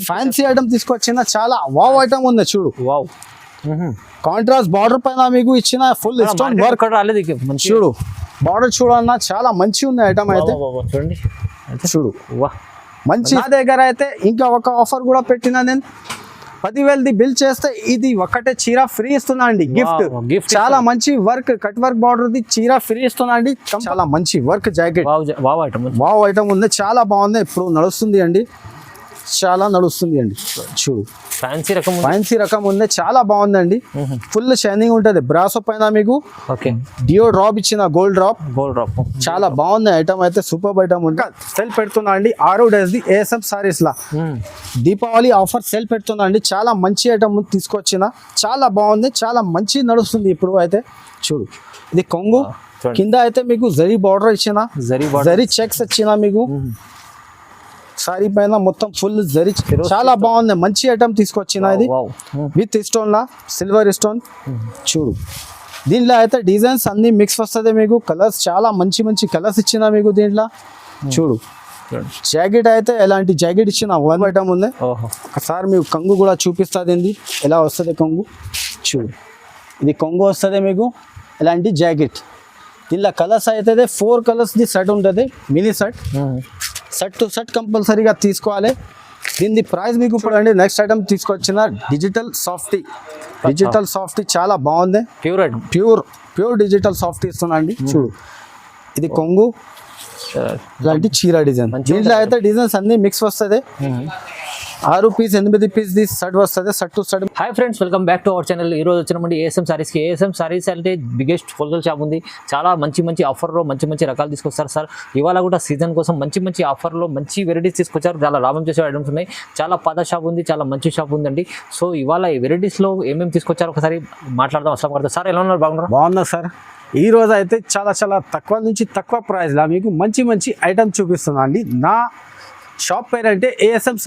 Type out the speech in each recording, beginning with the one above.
Fancy item తీసుకొచ్చిన చాలా wow item ఉంది చూడు. వావ్, కాంట్రాస్ట్ బార్డర్ పైన మీకు ఇచ్చిన ఫుల్ స్టోన్ వర్క్ రాలేదు చూడు. బార్డర్ చూడన్నా చాలా మంచి ఉంది ఐటమ్ అయితే చూడండి చూడు. వా మంచి నా దగ్గర అయితే ఇంకా ఒక ఆఫర్ కూడా పెట్టినా నేను 10,000ది బిల్ చేస్తే ఇది ఒకటే చీర ఫ్రీ ఇస్తున్నా అండి. గిఫ్ట్ చాలా మంచి work cut work border the చీర ఫ్రీ ఇస్తున్నా అండి. చాలా మంచి వర్క్ జాకెట్ వావ్ ఐటమ్ ఉంది, చాలా బాగుంది. ఇప్పుడు నడుస్తుంది అండి, చాలా నడుస్తుంది అండి. చూడు ఫ్యాన్సీ రకం ఉంది, చాలా బాగుందండి. ఫుల్ షైనింగ్ ఉంటది. బ్రాసో పైన మీకు డియో డ్రాప్ ఇచ్చిన గోల్డ్ డ్రాప్ చాలా బాగుంది ఐటమ్ అయితే. సూపర్ ఐటమ్ ఉంది. సెల్ పెడుతున్నా అండి 6 days the ASM saris law Deepavali offer cell పెడుతున్నా అండి. చాలా మంచి ఐటమ్ తీసుకొచ్చిన, చాలా బాగుంది, చాలా మంచి నడుస్తుంది ఇప్పుడు అయితే. చూడు ఇది కొంగు కింద అయితే మీకు జరీ బార్డర్ ఇచ్చిన, జరీ చెక్స్ ఇచ్చిన మీకు. సారీ పైన మొత్తం ఫుల్ జరీ, చాలా బాగుంది. మంచి ఐటమ్ తీసుకొచ్చిన ఇది with stone law silver stone. చూడు దీంట్లో అయితే డిజైన్స్ అన్ని మిక్స్ వస్తుంది మీకు. కలర్స్ చాలా మంచి మంచి కలర్స్ ఇచ్చిన మీకు దీంట్లో. చూడు జాకెట్ అయితే ఎలాంటి జాకెట్ ఇచ్చిన వన్ ఐటమ్ ఉంది. ఒకసారి మీకు కొంగు కూడా చూపిస్తుంది ఎలా వస్తుంది కొంగు. చూడు ఇది కొంగు వస్తుంది మీకు ఎలాంటి జాకెట్. దీంట్లో కలర్స్ అయితే 4 కలర్స్ ది సెట్ ఉంటుంది, మినీ సెట్ టు సెట్ కంపల్సరీగా తీసుకోవాలి. దీని ప్రైస్ మీకు ఇప్పుడు అండి నెక్స్ట్ ఐటమ్ తీసుకొచ్చిన డిజిటల్ సాఫ్టీ చాలా బాగుంది. ప్యూర్ డిజిటల్ సాఫ్టీ ఇస్తున్నా అండి. చూడు ఇది కొంగు ఇలాంటి చీర డిజైన్. దీంట్లో అయితే డిజైన్స్ అన్ని మిక్స్ వస్తుంది. 6 పీస్ 8 పీస్ ది సెట్ వస్తుంది, set to set. Hi friends, welcome back to our channel. ఈ రోజు వచ్చినప్పుడు ASM సారీస్కి. ASM సారీస్ అంటే బిగ్గెస్ట్ హోల్సేల్ షాప్ ఉంది. చాలా మంచి ఆఫర్లో మంచి రకాలు తీసుకొస్తారు సార్. ఇవాళ కూడా సీజన్ కోసం మంచి ఆఫర్లో మంచి వెరైటీస్ తీసుకొచ్చారు. చాలా లాభం చేసే ఐటమ్స్ ఉన్నాయి. చాలా పాత షాప్ ఉంది, చాలా మంచి షాప్ ఉందండి. సో ఇవాళ ఈ వెరైటీస్లో ఏమేమి తీసుకొచ్చారు ఒకసారి మాట్లాడదాం. అసలు పడతారు సార్, ఎలా ఉన్నారు? బాగున్నా సార్. ఈ రోజు అయితే చాలా తక్కువ నుంచి తక్కువ ప్రైస్లో మీకు మంచి ఐటమ్ చూపిస్తున్నా అండి. నా షాప్ పేరు అంటే ASM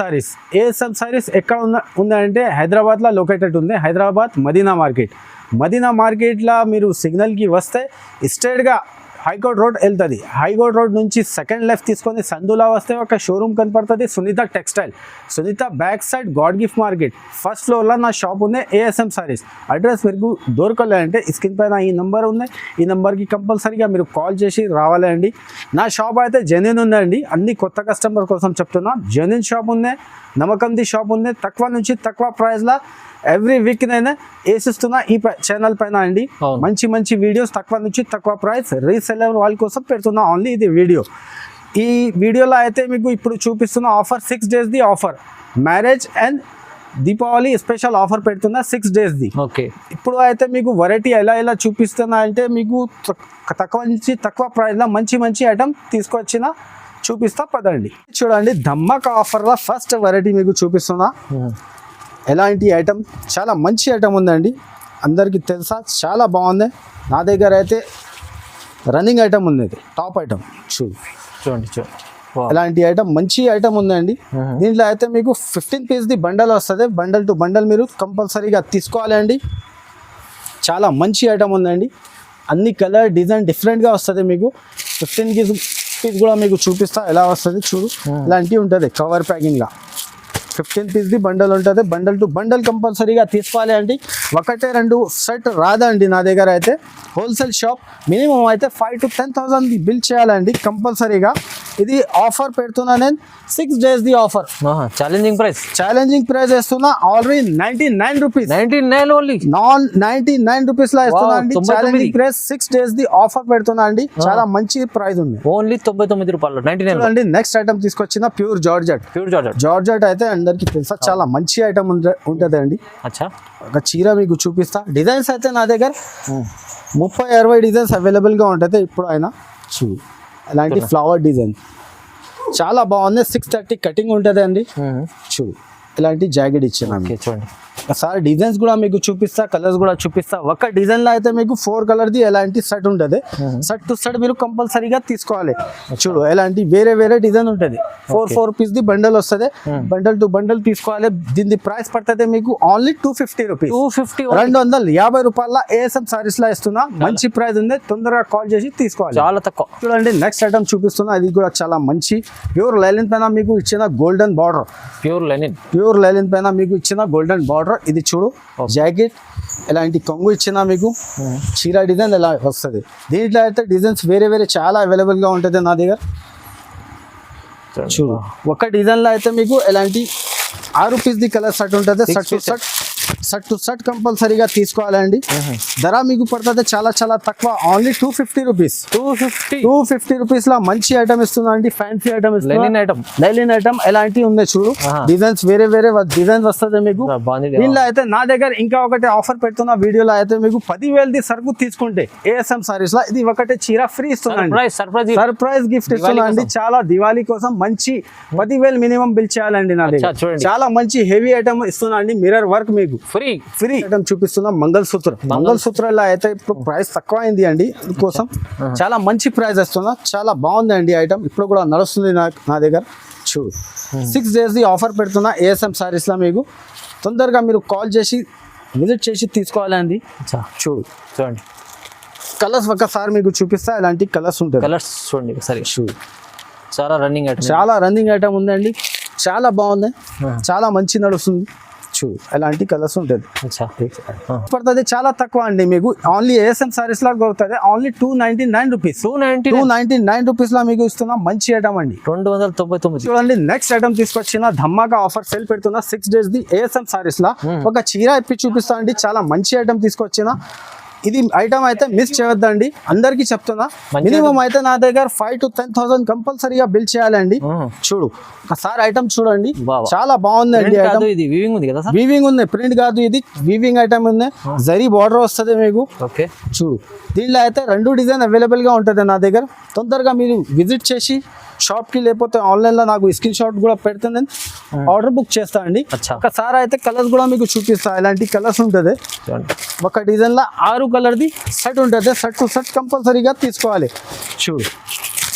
సారీస్ ఎక్కడ ఉందంటే హైదరాబాద్లో లొకేటెడ్ ఉంది. హైదరాబాద్ మదీనా మార్కెట్లో మీరు సిగ్నల్కి వస్తే స్ట్రైట్గా హైకోర్ట్ రోడ్ వెళ్తుంది. హైకోర్ట్ రోడ్ నుంచి సెకండ్ లెఫ్ట్ తీసుకొని సందులా వస్తే ఒక షోరూమ్ కనపడుతుంది, Sunitha textile. Sunitha back side god gift market first ఫ్లోర్లో నా షాప్ ఉంది ASM సారీస్. అడ్రస్ మీకు దొరకలేదంటే స్క్రీన్ పైన ఈ నెంబర్ ఉంది, ఈ నెంబర్కి కంపల్సరీగా మీరు కాల్ చేసి రావాలండి. నా షాప్ అయితే జెన్యూన్ ఉందండి. అన్ని కొత్త కస్టమర్ కోసం చెప్తున్నా, జెన్యూన్ షాప్ ఉంది, నమ్మకంది షాప్ ఉంది. తక్కువ నుంచి తక్కువ ప్రైస్లో ఎవ్రీ వీక్ నైనా వేసిస్తున్నా ఈ ఛానల్ పైన అండి. మంచి వీడియోస్ తక్కువ నుంచి తక్కువ ప్రైస్ రీసెల్లర్ వాళ్ళ కోసం పెడుతున్నా ఓన్లీ ఇది వీడియో. ఈ వీడియోలో అయితే మీకు ఇప్పుడు చూపిస్తున్న offer 6 days the offer, marriage and Deepavali special offer పెడుతున్నా 6 days ది. ఓకే, ఇప్పుడు అయితే మీకు వెరైటీ ఎలా చూపిస్తున్నా అంటే మీకు తక్కువ నుంచి తక్కువ ప్రైస్లో మంచి ఐటమ్ తీసుకొచ్చిన చూపిస్తా పదండి. చూడండి ధమ్మక ఆఫర్లో ఫస్ట్ వెరైటీ మీకు చూపిస్తున్నా. ఎలాంటి ఐటమ్, చాలా మంచి ఐటమ్ ఉందండి. అందరికీ తెలుసా, చాలా బాగుంది. నా దగ్గర అయితే రన్నింగ్ ఐటమ్ ఉంది, టాప్ ఐటమ్. చూడండి ఎలాంటి ఐటమ్, మంచి ఐటమ్ ఉందండి. దీంట్లో అయితే మీకు 15 పీస్ ది బండల్ వస్తుంది. బండల్ టు బండల్ మీరు కంపల్సరీగా తీసుకోవాలి అండి. చాలా మంచి ఐటమ్ ఉందండి. అన్ని కలర్ డిజైన్ డిఫరెంట్గా వస్తుంది మీకు. 15 పీస్ కూడా మీకు చూపిస్తా ఎలా వస్తుంది. చూడు ఇలాంటివి ఉంటుంది కవర్ ప్యాకింగ్లా. 15 పీస్ ది బండల్ ఉంటుంది. బండల్ టు బండల్ కంపల్సరీగా తీసుకోవాలి అండి. 1-2 సెట్ రాదండి నా దగ్గర అయితే. హోల్సేల్ షాప్ మినిమం అయితే 5,000 to 10,000 బిల్ చేయాలండి కంపల్సరీగా. ఇది ఆఫర్ పెడుతున్నా నేను 6 days the offer. Challenging price వేస్తున్నా. ఆల్రెడీ 99 రూపీస్, 99 ఓన్లీ, 99 రూపీస్ లా ఇస్తున్నా అండి. Challenging price 6 days the offer పెడుతున్నా అండి. చాలా మంచి ప్రైస్ ఉంది, ఓన్లీ 99 రూపాయలు, 99 అండి. నెక్స్ట్ ఐటమ్ తీసుకొచ్చిన ప్యూర్ జార్జెట్ అయితే అందరికి తెలుసా, చాలా మంచి ఐటమ్ ఉంటుంది అండి. ఒక చీర మీకు చూపిస్తా. డిజైన్స్ అయితే నా దగ్గర 30-60 డిజైన్స్ అవైలబుల్గా ఉంటుంది ఇప్పుడు అయినా. చూడు అలాంటి ఫ్లవర్ డిజైన్ చాలా బాగుంది. 630 కటింగ్ ఉంటుంది అండి. చూడు ఇలాంటి జాకెట్ ఇచ్చిన. చూడండి ఒకసారి డిజైన్స్ కూడా మీకు చూపిస్తా, కలర్స్ కూడా చూపిస్తా. ఒక డిజైన్ లో అయితే మీకు 4 కలర్ ది ఎలాంటి సెట్ ఉంటుంది. సెట్ టు సెట్ మీరు కంపల్సరీగా తీసుకోవాలి. చూడు ఎలాంటి వేరే డిజైన్ ఉంటుంది. 4 పీస్ ది బండల్ వస్తుంది. బండల్ టు బండల్ తీసుకోవాలి. దీని ప్రైస్ పడుతుంది మీకు ఓన్లీ 250 రూపీస్, 250 రూపాయల ASM సారీస్ లా ఇస్తున్నా. మంచి ప్రైస్ ఉంది, తొందరగా కాల్ చేసి తీసుకోవాలి, చాలా తక్కువ. చూడండి నెక్స్ట్ ఐటమ్ చూపిస్తున్నా. ఇది కూడా చాలా మంచి ప్యూర్ లైనిన్ పైన మీకు ఇచ్చిన గోల్డెన్ బార్డర్, ప్యూర్ ప్యూర్ లైలిన్ పైన మీకు ఇచ్చిన గోల్డెన్ బార్డర్. ఇది చూడు జాకెట్, ఇలాంటి కొంగు ఇచ్చిన మీకు చీర డిజైన్ ఇలా వస్తుంది. దీంట్లో అయితే డిజైన్స్ వేరే వేరే చాలా అవైలబుల్గా ఉంటుంది నా దగ్గర. చూడు ఒక డిజైన్లో అయితే మీకు ఎలాంటి 6 పీస్ది కలర్ సెట్ ఉంటుంది. సెట్ టు సెట్ కంపల్సరీగా తీసుకోవాలండి. ధర మీకు పడుతుంది చాలా చాలా తక్కువ, ఓన్లీ 250 రూపీస్. 250 రూపీస్ లో మంచి ఐటమ్ ఇస్తున్నా అండి, ఫ్యాన్సీ ఐటమ్ ఇస్తున్నా. లైలిన్ ఐటమ్ ఎలాంటి ఉన్నాయి చూడు, డిజైన్స్ వేరే వేరే డిజైన్ వస్తుంది మీకు. దీనిలో అయితే నా దగ్గర ఇంకా ఒకటి ఆఫర్ పెడుతున్నా వీడియోలో అయితే మీకు 10,000ది సరుకు తీసుకుంటే ఏఎస్ఎం సారీస్ లో ఇది ఒకటే చీర ఫ్రీ ఇస్తున్నా. సర్ప్రైజ్ గిఫ్ట్ ఇస్తున్నా అండి. చాలా దివాళీ కోసం మంచి 10,000 మినిమం బిల్ చేయాలండి నా దగ్గర. చాలా మంచి హెవీ ఐటమ్ ఇస్తున్నా అండి, మిర్రర్ వర్క్ మీకు ఫ్రీ ఐటమ్ చూపిస్తున్నా. మంగళసూత్రాల్లో అయితే ఇప్పుడు ప్రైస్ తక్కువ అయింది అండి, అందుకోసం చాలా మంచి ప్రైస్ వస్తున్నా. చాలా బాగుంది అండి ఐటమ్, ఇప్పుడు కూడా నడుస్తుంది నా దగ్గర. చూడు 6 days ఆఫర్ పెడుతున్నా ఏఎస్ఎం సారీస్ లో. మీకు తొందరగా మీరు కాల్ చేసి విజిట్ చేసి తీసుకోవాలండి. చూడండి కలర్స్ ఒకసారి మీకు చూపిస్తా, ఇలాంటి కలర్స్ ఉంటాయి. కలర్స్ చూడండి సరే. చాలా రన్నింగ్ ఐటమ్ ఉందండి, చాలా బాగుంది, చాలా మంచి నడుస్తుంది. చూడు ఎలాంటి కలర్స్ ఉంటుంది. పడుతుంది చాలా తక్కువ అండి మీకు, ఓన్లీ ఏఎస్ఎం సారీస్ లా దొరుకుతుంది. Only 299 rupees. 299 రూపీస్ లో మీకు ఇస్తున్నా మంచి ఐటమ్ అండి. 299. చూడండి నెక్స్ట్ ఐటమ్ తీసుకొచ్చిన ధమాకా ఆఫర్ సేల్ పెడుతున్నా 6 days ది ఏఎస్ఎం సారీస్ లా. ఒక చీర ఇప్పి చూపిస్తా అండి, చాలా మంచి ఐటమ్ తీసుకొచ్చిన. ఇది ఐటమ్ అయితే మిస్ చేయొద్దండి, అందరికి చెప్తున్నా. మినిమం అయితే నా దగ్గర 5,000 to 10,000 కంపల్సరీగా బిల్ చేయాలండి. చూడు ఒకసారి ఐటమ్ చూడండి, చాలా బాగుంది అండి ఐటమ్. వీవింగ్ ఉంది, ప్రింట్ కాదు, ఇది వీవింగ్ ఐటమ్ ఉంది. జరీ బార్డర్ వస్తుంది మీకు. చూడు దీనిలో అయితే 2 డిజైన్ అవైలబుల్ గా ఉంటుంది నా దగ్గర. తొందరగా మీరు విజిట్ చేసి షాప్ కి లేకపోతే ఆన్లైన్ లో నాకు స్క్రీన్ షాట్ కూడా పెడితే నేను ఆర్డర్ బుక్ చేస్తా అండి. ఒకసారి అయితే కలర్స్ కూడా మీకు చూపిస్తా, ఇలాంటి కలర్స్ ఉంటుంది. ఒక డిజైన్ లో 6 కలర్ది సెట్ ఉంటుంది. సెట్ టు సెట్ కంపల్సరీగా తీసుకోవాలి. చూడు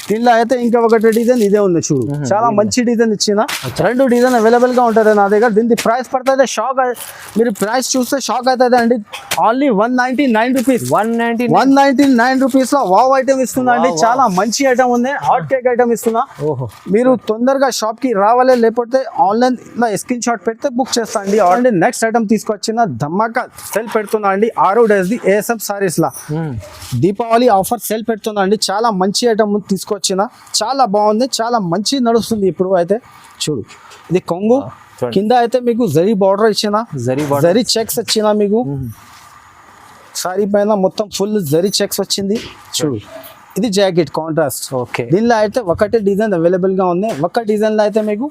దీనిలో అయితే ఇంకా ఒకటి డిజైన్ ఇదే ఉంది. చూడు చాలా మంచి డిజైన్ ఇచ్చిన. 2 డిజైన్ అవైలబుల్ గా ఉంటుంది నా దగ్గర. దీని ప్రైస్ పడుతుంది షాక్, మీరు ప్రైస్ చూస్తే షాక్ అవుతుంది అండి. Only 199 rupees. 199 రూపీస్ లో వావ్ ఐటమ్ ఇస్తున్నా అండి. చాలా మంచి ఐటమ్ ఉంది, హాట్ కేక్ ఐటమ్ ఇస్తున్నా. మీరు తొందరగా షాప్ కి రావాలి, లేకపోతే ఆన్లైన్ లో స్క్రీన్ షాట్ పెడితే బుక్ చేస్తా అండి. ఆల్రెడీ నెక్స్ట్ ఐటమ్ తీసుకొచ్చిన ధమాకా సేల్ పెడుతున్నా అండి 6 days the ASM saris law. Deepavali offer sale పెడుతున్నా అండి. చాలా మంచి ఐటమ్ తీసుకొచ్చిన, చాలా బాగుంది, చాలా మంచి నడుస్తుంది ఇప్పుడు అయితే. చూడు ఇది కొంగు, కింద అయితే మీకు జరీ బార్డర్ ఇచ్చిన, జరీ చెక్స్ వచ్చిన మీకు. సారీ పైన మొత్తం ఫుల్ జరీ చెక్స్ వచ్చింది. చూడు ఇది జాకెట్ కాంట్రాస్ట్. దీనిలో అయితే ఒకటే డిజైన్ అవైలబుల్ గా ఉంది. ఒక డిజైన్ లో అయితే మీకు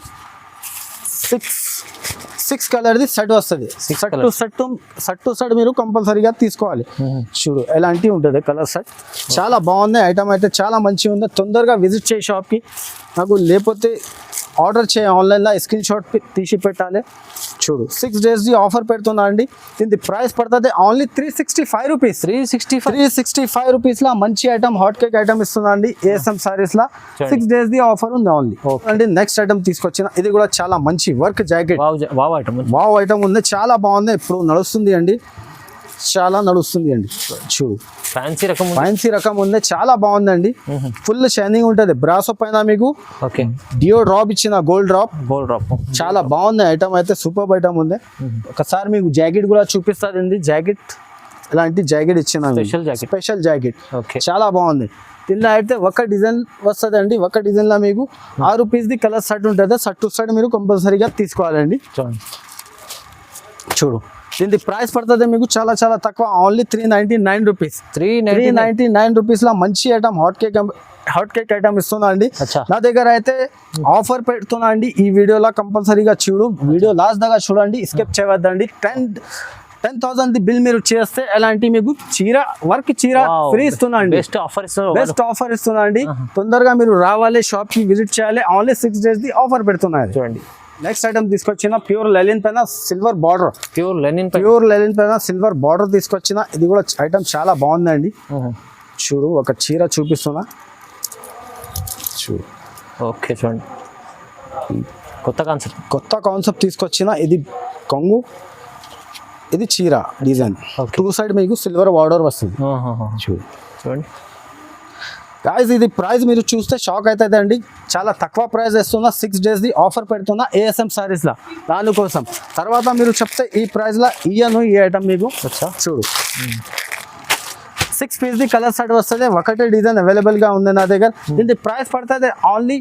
6 కలర్ది సెట్ వస్తుంది. సెట్ టు సెట్ మీరు కంపల్సరీగా తీసుకోవాలి. చూడు ఎలాంటి ఉంటుంది కలర్ సెట్, చాలా బాగుంది ఐటమ్ అయితే, చాలా మంచిగా ఉంది. తొందరగా విజిట్ చేయి షాప్కి, నాకు లేకపోతే ఆర్డర్ చేయ ఆన్లైన్లో స్క్రీన్ షాట్ తీసి పెట్టాలి. చూడు 6 days ఆఫర్ పెడుతున్నా అండి. దీని ప్రైస్ పడుతుంది ఓన్లీ 365 రూపీస్. 365 రూపీస్ లా మంచి ఐటమ్, హాట్ కేక్ ఐటమ్ ఇస్తున్నా అండి ఏఎస్ఎం సారీస్ లా. 6 days ఆఫర్ ఉంది ఓన్లీ అండి. నెక్స్ట్ ఐటమ్ తీసుకొచ్చిన, ఇది కూడా చాలా మంచి వర్క్ జాకెట్. వావ్ ఐటమ్ ఉంది, చాలా బాగుంది, ఇప్పుడు నడుస్తుంది అండి, చాలా నడుస్తుంది అండి. చూడు ఫ్యాన్సీ రకం ఉంది, చాలా బాగుందండి. ఫుల్ షైనింగ్ ఉంటుంది. బ్రాసో పైన మీకు డియో డ్రాప్ ఇచ్చిన, గోల్డ్ డ్రాప్. చాలా బాగుంది ఐటమ్ అయితే, సూపర్ ఐటమ్ ఉంది. ఒకసారి మీకు జాకెట్ కూడా చూపిస్తుంది. జాకెట్ ఇలాంటి జాకెట్ ఇచ్చిన, స్పెషల్ జాకెట్, చాలా బాగుంది. దీనిలో అయితే ఒక డిజైన్ వస్తుంది అండి. ఒక డిజైన్ లో మీకు 6 పీస్ది కలర్ సెట్ ఉంటుంది. సెట్ టు సెట్ మీరు కంపల్సరీగా తీసుకోవాలండి. చూడు దీని ప్రైస్ పడుతుంది మీకు చాలా చాలా తక్కువ, ఓన్లీ 399 రూపీస్. 399 రూపీస్ లో మంచి ఐటమ్, హాట్ కేక్ ఐటమ్ ఇస్తున్నా అండి. నా దగ్గర అయితే ఆఫర్ పెడుతున్నా అండి. ఈ వీడియోలో కంపల్సరీగా చూడు, వీడియో లాస్ట్ దాకా చూడండి, స్కిప్ చేయవద్దండి. 10,000 బిల్ మీరు చేస్తే ఎలాంటి మీకు వర్క్ చీర ఫ్రీ ఇస్తున్నా అండి. బెస్ట్ ఆఫర్ ఇస్తున్నా అండి. తొందరగా మీరు రావాలి, షాప్ కి విజిట్ చేయాలి. ఓన్లీ 6 days ఆఫర్ పెడుతున్నారు. చూడండి నెక్స్ట్ ఐటమ్ తీసుకొచ్చిన ప్యూర్ లెనిన్ పైన సిల్వర్ బార్డర్. ప్యూర్ లెనిన్ పైన సిల్వర్ బార్డర్ తీసుకొచ్చిన. ఇది కూడా ఐటమ్ చాలా బాగుందండి. చూడు ఒక చీర చూపిస్తున్నా. చూడు చూడండి కొత్త కాన్సెప్ట్ తీసుకొచ్చిన. ఇది కొంగు, ఇది చీర డిజైన్. 2 side మీకు సిల్వర్ బార్డర్ వస్తుంది. చూడండి గాయ్స్ ఇది ప్రైస్ మీరు చూస్తే షాక్ అవుతుంది అండి, చాలా తక్కువ ప్రైస్ ఇస్తున్నా, 6 days ది ఆఫర్ పెడుతున్నా ఏఎస్ఎం సారీస్లో. దానికోసం తర్వాత మీరు చెప్తే ఈ ప్రైస్లో ఇయ్యను ఈ ఐటమ్ మీకు. చూడు 6 piece ది కలర్ సెట్ వస్తుంది, ఒకటే డిజైన్ అవైలబుల్గా ఉంది నా దగ్గర. దీని ప్రైస్ పడుతుంది ఓన్లీ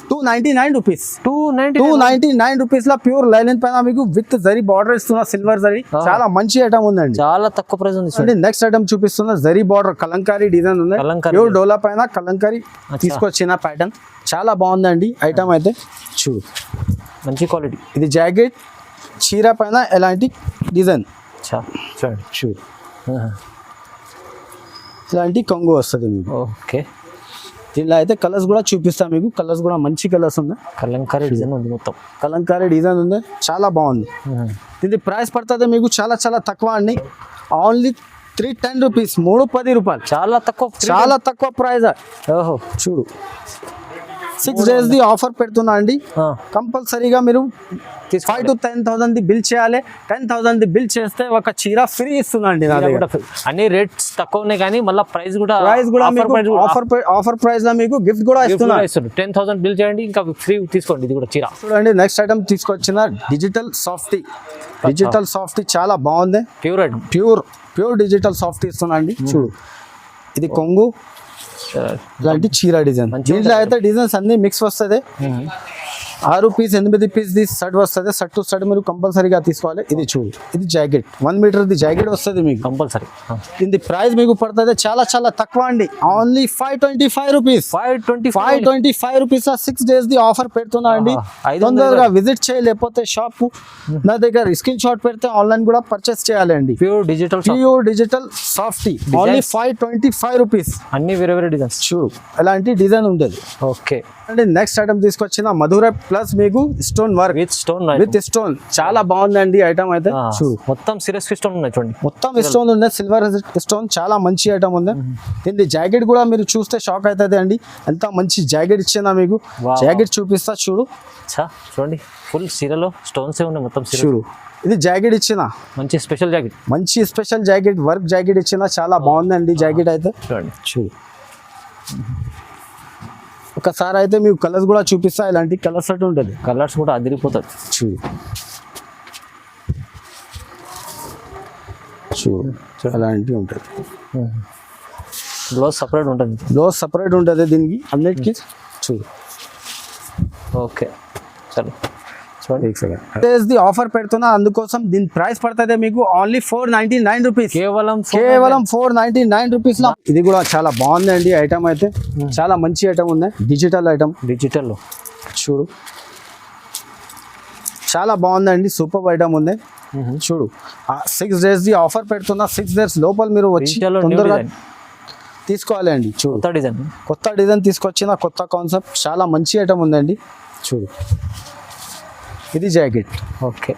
299 రూపీస్. 299 రూపీస్ లో ప్యూర్ లైనిన్ పైన మీకు విత్ జరీ బార్డర్ ఇస్తున్నా, సిల్వర్ జరీ. చాలా మంచి ఐటమ్ ఉందండి, చాలా తక్కువ ప్రైస్ ఉంది. నెక్స్ట్ ఐటమ్ చూపిస్తున్నా, జరీ బార్డర్ కలంకారీ డిజైన్ ఉంది, ప్యూర్ డోలా పైన కలంకారీ తీసుకొచ్చిన ప్యాటర్న్. చాలా బాగుందండి ఐటమ్ అయితే. చూడు మంచి క్వాలిటీ. ఇది జాకెట్ చీర పైన ఎలాంటి డిజైన్ చూడండి. చూడు ఇలాంటి కొంగు వస్తుంది మీకు. ఓకే, దీనిలో అయితే కలర్స్ కూడా చూపిస్తాం మీకు. కలర్స్ కూడా మంచి కలర్స్ ఉన్నాయి, కలంకారీ డిజైన్ ఉంది, మొత్తం కలంకారీ డిజైన్ ఉంది, చాలా బాగుంది. దీని ప్రైస్ పడుతుంది మీకు చాలా చాలా తక్కువ అండి, ఓన్లీ 310 రూపీస్, 310 రూపాయలు. చాలా తక్కువ ప్రైస్. ఓహో చూడు 6 days ది ఆఫర్ పెడుతున్నా అండి, కంపల్సరీగా మీరు 5 to 10,000 ది బిల్ చేయాలి. 10,000 ది బిల్ చేస్తే ఒక చీర ఫ్రీ ఇస్తున్నా అండి నా దగ్గర. అన్ని రేట్స్ తక్కువ ఉన్నాయి కానీ మళ్ళీ ప్రైస్ కూడా ఆఫర్ ప్రైస్ లో మీకు గిఫ్ట్ కూడా ఇస్తున్నా. 10,000 బిల్ చేయండి, ఇంకా ఫ్రీ తీసుకోండి. ఇది కూడా చీర చూడండి. నెక్స్ట్ ఐటమ్ తీసుకొచ్చిన డిజిటల్ సాఫ్టీ చాలా బాగుంది, ప్యూర్ డిజిటల్ సాఫ్టీ ఇస్తున్నా అండి. చూడు ఇది కొంగు ఇలాంటి చీర డిజైన్. దీంట్లో అయితే డిజైన్స్ అన్ని మిక్స్ వస్తుంది. 6 piece 8 piece ది సెట్ వస్తుంది, సెట్ టు సెట్ మీరు కంపల్సరీగా తీసుకోవాలి. ఇది చూడు, ఇది జాకెట్ 1 మీటర్ ది జాకెట్ వస్తుంది మీకు కంపల్సరీ. దీని ప్రైస్ మీకు పడుతుంది చాలా చాలా తక్కువ అండి, only 525 rupees. 525 rupees 6 days the offer పెడుతున్నా అండి. తొందరగా విజిట్ చేయి, లేకపోతే షాప్ నా దగ్గర స్క్రీన్ షాట్ పెడితే ఆన్లైన్ కూడా పర్చేస్ చేయాలి అండి. Pure digital softy only 525 rupees. అన్ని వేరే వేరే డిజైన్స్ చూడు ఎలాంటి డిజైన్ ఉంటుంది. ఓకే అండి నెక్స్ట్ ఐటమ్ తీసుకొచ్చిన మధురై ప్లస్ మీకు స్టోన్ వర్క్ విత్ స్టోన్. చాలా బాగుందండి ఐటమ్ అయితే. చూడు మొత్తం సీరియస్ స్టోన్ ఉన్నాయి, చూడండి మొత్తం స్టోన్ ఉంది, సిల్వర్ స్టోన్. చాలా మంచి ఐటమ్ ఉంది. దీని జాకెట్ కూడా మీరు చూస్తే షాక్ అవుతుంది అండి, ఎంత మంచి జాకెట్ ఇచ్చిందా మీకు. జాకెట్ చూపిస్తా చూడు. చూడండి ఫుల్ సీరలో స్టోన్స్ ఉన్నాయి మొత్తం. చూడు ఇది జాకెట్ ఇచ్చిన మంచి స్పెషల్ జాకెట్, వర్క్ జాకెట్ ఇచ్చిన. చాలా బాగుందండి జాకెట్ అయితే. చూడు ఒకసారి అయితే మీకు కలర్స్ కూడా చూపిస్తా, ఇలాంటి కలర్స్ అటు ఉంటుంది. కలర్స్ కూడా అదిరిపోతుంది. చూడు అలాంటివి ఉంటుంది. బ్లౌజ్ సపరేట్ ఉంటుంది దీనికి అన్నిటికీ. చూడు ఓకే చలో చూడండి. ఆఫర్ పెడుతున్నా, అందుకోసం దీని ప్రైస్ పడుతుంది మీకు ఓన్లీ 499 రూపీస్. కేవలం 499 రూపీస్ లో. ఇది కూడా చాలా బాగుందండి ఐటమ్ అయితే, చాలా మంచి ఐటమ్ ఉంది. డిజిటల్ లో చూడు చాలా బాగుందండి, సూపర్ ఐటమ్ ఉంది. చూడు 6 days ది ఆఫర్ పెడుతున్నా, 6 days లోపల మీరు వచ్చి తొందరగా తీసుకోవాలి అండి. చూడు కొత్త డిజైన్ తీసుకొచ్చిన, కొత్త కాన్సెప్ట్, చాలా మంచి ఐటమ్ ఉందండి. చూడు ఇది జాకెట్. ఓకే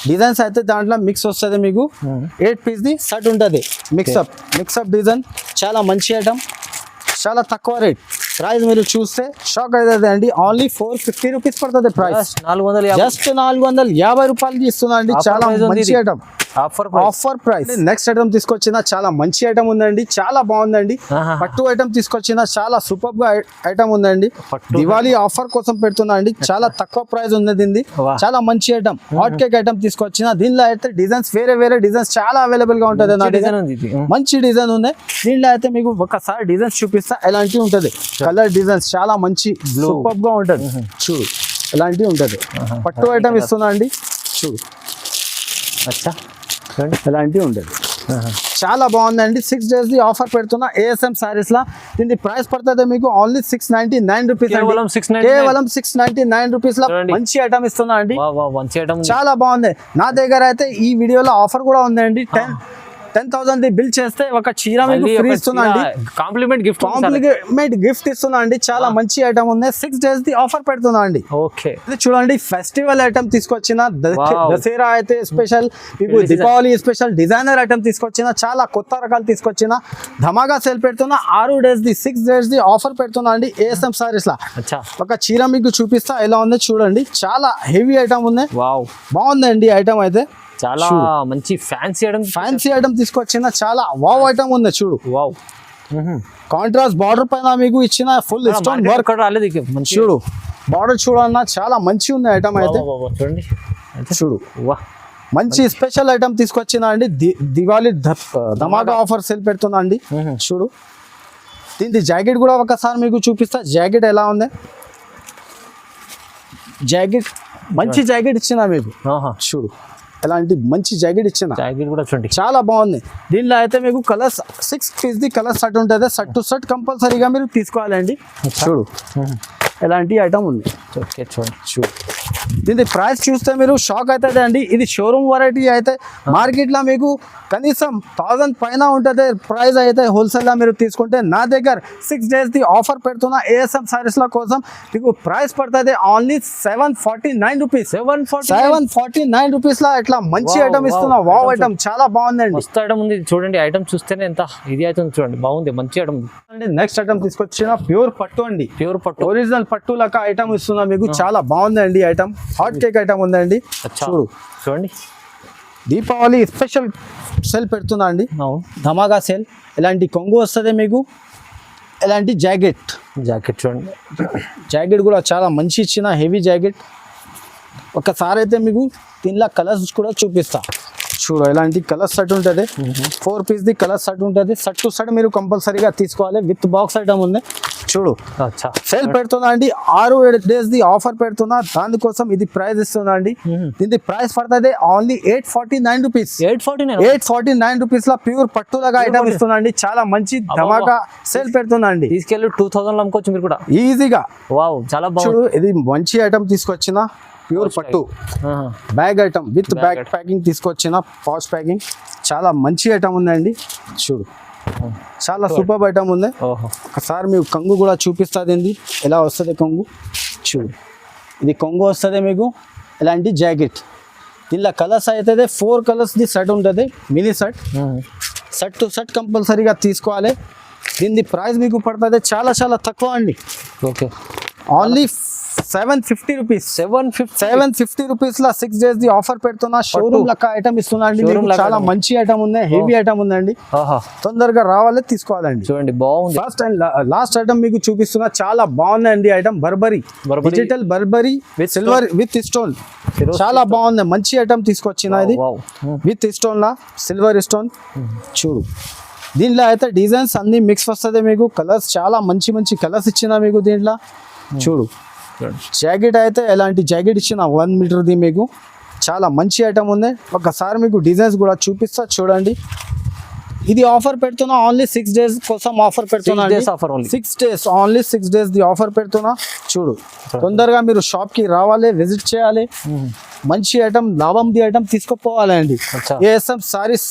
డిజైన్స్ అయితే దాంట్లో మిక్స్ వస్తుంది మీకు. 8 piece ది సెట్ ఉంటుంది, మిక్సప్ డిజైన్. చాలా మంచి ఐటమ్, చాలా తక్కువ రేట్. ప్రైస్ మీరు చూస్తే షాక్ అవుతుంది అండి, ఓన్లీ 450 రూపీస్ పడుతుంది ప్రైస్. జస్ట్ 450 రూపాయలకి ఇస్తున్నా అండి. చాలా మంచి item, offer price. Next item తీసుకొచ్చిన చాలా మంచి ఐటమ్ ఉందండి, చాలా బాగుందండి. పట్టు ఐటమ్ తీసుకొచ్చిన, చాలా సూపర్ గా ఐటమ్ ఉందండి. దివాళీ ఆఫర్ కోసం పెడుతున్నా అండి, చాలా తక్కువ ప్రైస్ ఉంది దీనిది. చాలా మంచి ఐటమ్, హాట్ కేక్ ఐటమ్ తీసుకొచ్చిన. దీనిలో అయితే డిజైన్స్ వేరే డిజైన్స్ చాలా అవైలబుల్ గా ఉంటుంది. మంచి డిజైన్ ఉంది. దీనిలో అయితే మీకు ఒకసారి డిజైన్స్ చూపిస్తా, ఎలాంటివి ఉంటుంది. కలర్ డిజైన్స్ చాలా మంచి సూపర్ గా ఉంటుంది. చూడు ఎలాంటివి ఉంటుంది. పట్టు ఐటమ్ ఇస్తున్నా అండి. చూడు ఎలాంటివి ఉంటుంది. చాలా బాగుందండి. 6 days ది ఆఫర్ పెడుతున్నా ఏఎస్ఎం సారీస్ లా. దీని ప్రైస్ పడుతుంది మీకు ఓన్లీ 699 రూపీస్. కేవలం 699 రూపీస్ లా మంచి ఐటమ్ ఇస్తున్నా అండి. చాలా బాగుంది. నా దగ్గర అయితే ఈ వీడియోలో ఆఫర్ కూడా ఉందండి. 10,000 ది బిల్ చేస్తే ఒక చీర మీకు ఫ్రీ ఇస్తున్నా అండి. కాంప్లిమెంట్ గిఫ్ట్ ఇస్తున్నా అండి. చాలా మంచి ఐటమ్ ఉంది. 6 days ది ఆఫర్ పెడుతున్నా అండి. ఓకే ఇది చూడండి, ఫెస్టివల్ ఐటమ్ తీసుకొచ్చిన, దసరా అయితే స్పెషల్, మీకు దీపావళి స్పెషల్ డిజైనర్ ఐటమ్ తీసుకొచ్చిన, చాలా కొత్త రకాలు తీసుకొచ్చిన. ధమాగా సేల్ పెడుతున్నా. 6 days the 6 days the offer పెడుతున్నా అండి ఏఎస్ఎం సారీస్ లా. ఒక చీర మీకు చూపిస్తా ఎలా ఉంది చూడండి. చాలా హెవీ ఐటమ్ ఉంది, బాగుందండి ఐటమ్ అయితే. చాలా మంచి ఫ్యాన్సీ ఐటమ్ తీసుకొచ్చిన, చాలా వావ్ ఐటమ్ ఉంది. చూడు కాంట్రాస్ట్ బార్డర్ పైన మీకు ఇచ్చిన ఫుల్ స్టోన్ వర్క్ ఇక్కడ రాలేదు ఇక మంచి చూడు బార్డర్ చూడన్నా చాలా మంచి ఉంది ఐటమ్ అయితే చూడండి చూడు వా మంచి స్పెషల్ ఐటమ్ తీసుకొచ్చిన అండి దివాళీ ధమాకా ఆఫర్ సేల్ పెడుతున్నా అండి చూడు దీని జాకెట్ కూడా ఒకసారి మీకు చూపిస్తా జాకెట్ ఎలా ఉంది జాకెట్ మంచి జాకెట్ ఇచ్చిన మీకు చూడు ఎలాంటి మంచి జాకెట్ ఇచ్చిన జాకెట్ కూడా చూడండి చాలా బాగుంది దీనిలో అయితే మీకు colours 6 piece the colour set ఉంటుంది సెట్ టు సెట్ కంపల్సరీగా మీరు తీసుకోవాలండి చూడు ఎలాంటి ఐటమ్ ఉంది ఓకే చూడండి చూడు దీని ప్రైస్ చూస్తే మీరు షాక్ అవుతుంది అండి ఇది షోరూమ్ వెరైటీ అయితే మార్కెట్లో మీకు కనీసం 1000 పైన ఉంటుంది ప్రైస్ అయితే హోల్సేల్లో మీరు తీసుకుంటే నా దగ్గర 6 days ది ఆఫర్ పెడుతున్నా ఏఎస్ఎం సారీస్ల కోసం మీకు ప్రైస్ పడుతుంది ఓన్లీ 749 రూపీస్ 749 రూపీస్లో ఇట్లా మంచి ఐటమ్ ఇస్తున్నా వావ్ ఐటమ్ చాలా బాగుందండి మస్తు ఐటమ్ ఉంది చూడండి ఐటమ్ చూస్తేనే ఎంత ఇది అయితే చూడండి బాగుంది మంచి ఐటమ్ అండి నెక్స్ట్ ఐటమ్ తీసుకొచ్చిన ప్యూర్ పట్టు అండి ప్యూర్ పట్టు ఒరిజినల్ పట్టు లెక్క ఐటమ్ ఇస్తున్నా మీకు చాలా బాగుందండి ఐటమ్ హాట్ కేక్ ఐటమ్ ఉందండి చూడు చూడండి దీపావళి స్పెషల్ సేల్ పెడుతున్నా అండి ధమాకా సేల్ ఇలాంటి కొంగు వస్తుంది మీకు ఇలాంటి జాకెట్ చూడండి జాకెట్ కూడా చాలా మంచి ఇచ్చిన హెవీ జాకెట్ ఒకసారి అయితే మీకు దీనిలో కలర్స్ కూడా చూపిస్తా చూడు ఇలాంటి కలర్ సెట్ ఉంటుంది 4 పీస్ ది కలర్ సెట్ ఉంటుంది సెట్ టు సెట్ మీరు కంపల్సరీగా తీసుకోవాలి విత్ బాక్స్ ఐటమ్ ఉంది చూడు సేల్ పెడుతున్నా అండి 6-7 days ది ఆఫర్ పెడుతున్నా దానికోసం ఇది ప్రైస్ ఇస్తున్నా అండి దీని ప్రైస్ పడుతుంది ఓన్లీ 849 రూపీస్ 849 రూపీస్ లా ప్యూర్ పట్టులాగా ఐటమ్ ఇస్తున్నా అండి చాలా మంచి ధమాకా సేల్ పెడుతున్నా అండి తీసుకెళ్ళి 2000 అమ్ముకోవచ్చు మీరు కూడా ఈజీగా వావ్ చాలా చూడు ఇది మంచి ఐటమ్ తీసుకొచ్చిన ప్యూర్ పట్టు bag item with bag packing తీసుకొచ్చిన పాచ్ ప్యాకింగ్ చాలా మంచి ఐటమ్ ఉందండి చూడు చాలా సూపర్ ఐటమ్ ఉంది ఒకసారి మీకు కొంగు కూడా చూపిస్తుంది ఎలా వస్తుంది కొంగు చూడు ఇది కొంగు వస్తుంది మీకు ఇలాంటి జాకెట్ దీనిలో కలర్స్ అవుతుంది 4 కలర్స్ ది సెట్ ఉంటుంది మినీ సెట్ టు సెట్ కంపల్సరీగా తీసుకోవాలి దీని ప్రైస్ మీకు పడుతుంది చాలా చాలా తక్కువ అండి okay only 750 rupees 750 rupees law 6 days the offer పెడుతున్నా షోరూమ్ లెక్క ఐటమ్ ఇస్తున్నా అండి చాలా మంచి ఐటమ్ ఉంది హెవీ ఐటమ్ ఉందండి తొందరగా రావాలి తీసుకోవాలండి చూడండి బాగుంది ఫస్ట్ అండ్ లాస్ట్ ఐటమ్ మీకు చూపిస్తున్నా చాలా బాగుందండి item Burberry digital Burberry silver with stone చాలా బాగుంది మంచి ఐటమ్ తీసుకొచ్చిన ఇది with stone law silver stone చూడు దీంట్లో అయితే డిజైన్స్ అన్ని మిక్స్ వస్తుంది మీకు కలర్స్ చాలా మంచి మంచి కలర్స్ ఇచ్చిన మీకు దీంట్లో చూడు జాకెట్ అయితే ఎలాంటి జాకెట్ ఇచ్చిన 1 మీటర్ది మీకు చాలా మంచి ఐటమ్ ఉంది ఒకసారి మీకు డిజైన్స్ కూడా చూపిస్తా చూడండి ఇది ఆఫర్ పెడుతున్నా ఓన్లీ 6 days కోసం ఆఫర్ పెడుతున్నా 6 days only 6 days the offer పెడుతున్నా చూడు తొందరగా మీరు షాప్కి రావాలి విజిట్ చేయాలి మంచి ఐటమ్ లాభంది ఐటమ్ తీసుకుపోవాలి అండి ఏఎస్ఎం సారీస్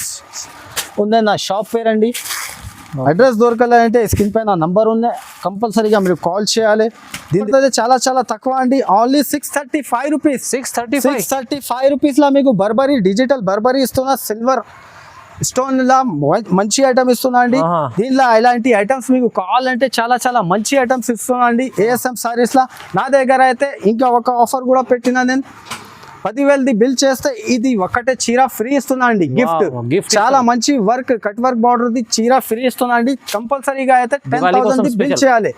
ఉంది నా షాప్ పేరండి అడ్రస్ దొరకాలంటే స్క్రీన్ పైన నంబర్ ఉంది కంపల్సరీగా మీరు కాల్ చేయాలి దీంట్లో చాలా చాలా తక్కువ అండి ఓన్లీ 635 రూపీస్ 635 రూపీస్లో మీకు బర్బరీ డిజిటల్ బర్బరీ ఇస్తున్నా సిల్వర్ స్టోన్ లా మంచి ఐటమ్ ఇస్తున్నా అండి దీనిలో ఇలాంటి ఐటమ్స్ మీకు కావాలంటే చాలా చాలా మంచి ఐటమ్స్ ఇస్తున్నా అండి ఏఎస్ఎం సారీస్ లా నా దగ్గర అయితే ఇంకా ఒక ఆఫర్ కూడా పెట్టినా నేను 10,000 ది బిల్ చేస్తే ఇది ఒకటే చీర ఫ్రీ ఇస్తున్నా అండి గిఫ్ట్ చాలా మంచి work cut work border the చీర ఫ్రీ ఇస్తున్నా అండి కంపల్సరీగా అయితే 10,000 ది బిల్ చేయాలి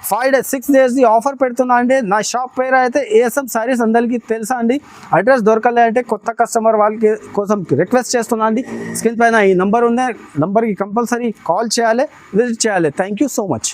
5 days 6 days ది ఆఫర్ పెడుతున్నా అండి నా షాప్ పేరు అయితే ఏఎస్ఎం సారీస్ అందరికీ తెలుసా అండి అడ్రస్ దొరకలే అంటే కొత్త కస్టమర్ వాళ్ళకి కోసం రిక్వెస్ట్ చేస్తున్నా అండి స్క్రీన్ పైన ఈ నంబర్ ఉంది నంబర్కి కంపల్సరీ కాల్ చేయాలి విజిట్ చేయాలి థ్యాంక్ యూ సో మచ్